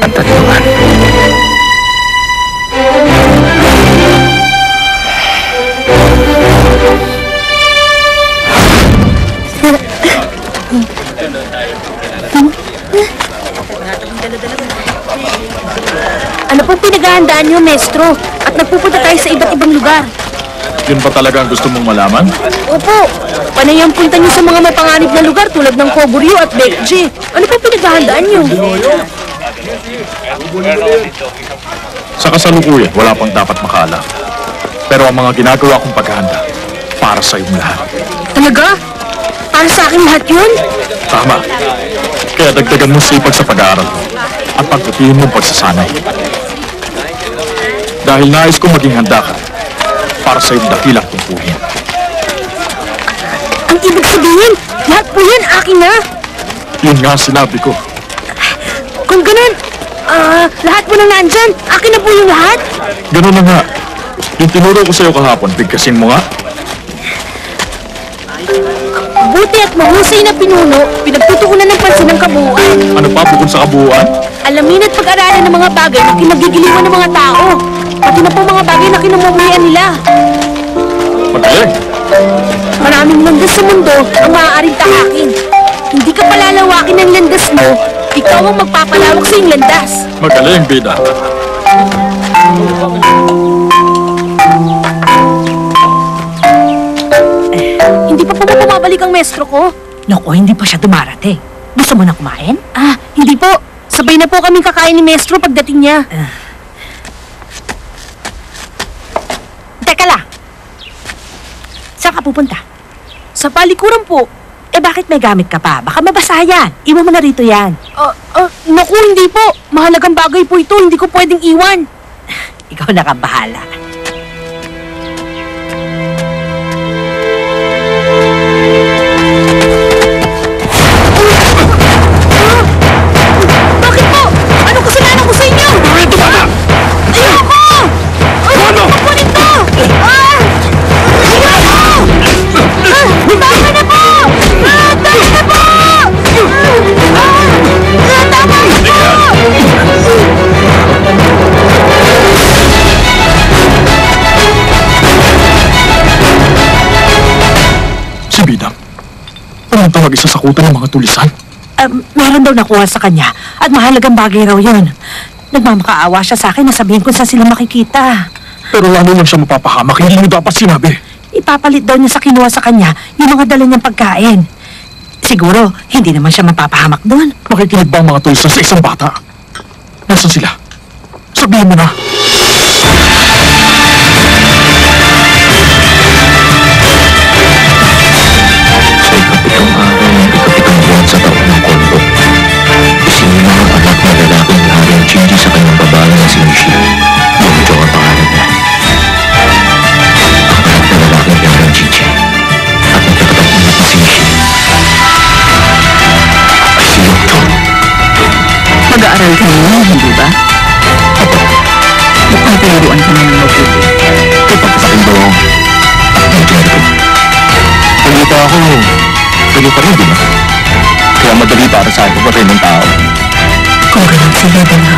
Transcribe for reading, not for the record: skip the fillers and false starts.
Santa tulungan. Ano pong pinaghahandaan niyo, Maestro? At nagpupunta tayo sa iba't ibang lugar. Yun ba talaga ang gusto mong malaman? Opo, panay ang punta niyo sa mga mapanganib na lugar tulad ng Koguryo at Baekje. Ano pong pinaghahandaan niyo? Sa kasalukuyan, wala pang dapat makaalam. Pero ang mga ginagawa kong paghahanda, para sa iyong lahat. Talaga? Para sa akin lahat yun? Tama. Kaya dagdagan mo sipag sa pag-aaral at pagbutihin mong pagsasanay. Dahil nais kong maging handa ka para sa iyong dakilang tungkulin. Ang ibig sabihin, lahat po yan akin na. Yun nga sinabi ko. Kung ganun, lahat mo na nandyan, akin na po yung lahat? Ganun na nga. Yung tinuro ko sa'yo kahapon, bigkasin mo nga. Buti at mahusay na pinuno, pinagtutuunan ng pansin ng kabuuan. Ano pa bukod sa kabuuan? Alamin at pag-aralan ng mga bagay na kinagigiliwan ng mga tao. Pati na po mga bagay na kinamumuhian nila. Magaling. Maraming landas sa mundo ang maaaring takakin. Hindi ka palalawakin ng landas mo, ikaw ang magpapalawak sa iyong landas. Magaling, bida. Hindi pa po ba bumabalik ang maestro ko? Naku, hindi pa siya dumarating. Gusto mo na kumain? Hindi po. Sabay na po kaming kakain ni maestro pagdating niya. Teka lang. Saan ka pupunta? Sa palikuran po. Bakit may gamit ka pa? Baka mabasa yan. Iwan mo na rito yan. Naku, hindi po. Mahalagang bagay po ito. Hindi ko pwedeng iwan. Ikaw na kang bahala. Bakit po? Anong kasalanan ko sa inyo? Ito ba na? Ayoko! Ano? Ano po nito? Ayoko! Tama na po! Tama na po! Tama na po! Si Bidam. Anong tawag isa sa kuta ng mga tulisan? Meron daw nakuha sa kanya at mahalagang bagay raw yun. Nagmamakaawa siya sa akin na sabihin kung saan sila makikita. Pero ano lang siya mapapahamak, hindi mo dapat sinabi. Ipapalit daw niya sa kinuha sa kanya yung mga dala niyang pagkain. Siguro, hindi naman siya mapapahamak doon. Makikinig ba ang mga tulisan sa isang bata? Nasaan sila? Sabihin mo na. Sa ikapitong araw ng ikapitong buwan sa taon ng Kondo, isinima ang anak na lalaking ni Haring Chinji sa kanyang babae na si Mishi. Yongjo ang pangalan niya. Ang anak na lalaking ni Haring Chinji at nagkakatapunan na si Mishi ay si Yongjo. Mag-aaral ka ngayon, hindi ba? Opo, Mukhang tinuruan ka na ng mabuti. ipagpapating doong at ng Jericho. Balita ako, ganyan pa rin din ah. Kaya madali para sa akin pagpatay ng tao. Kung ganun sila, Dana,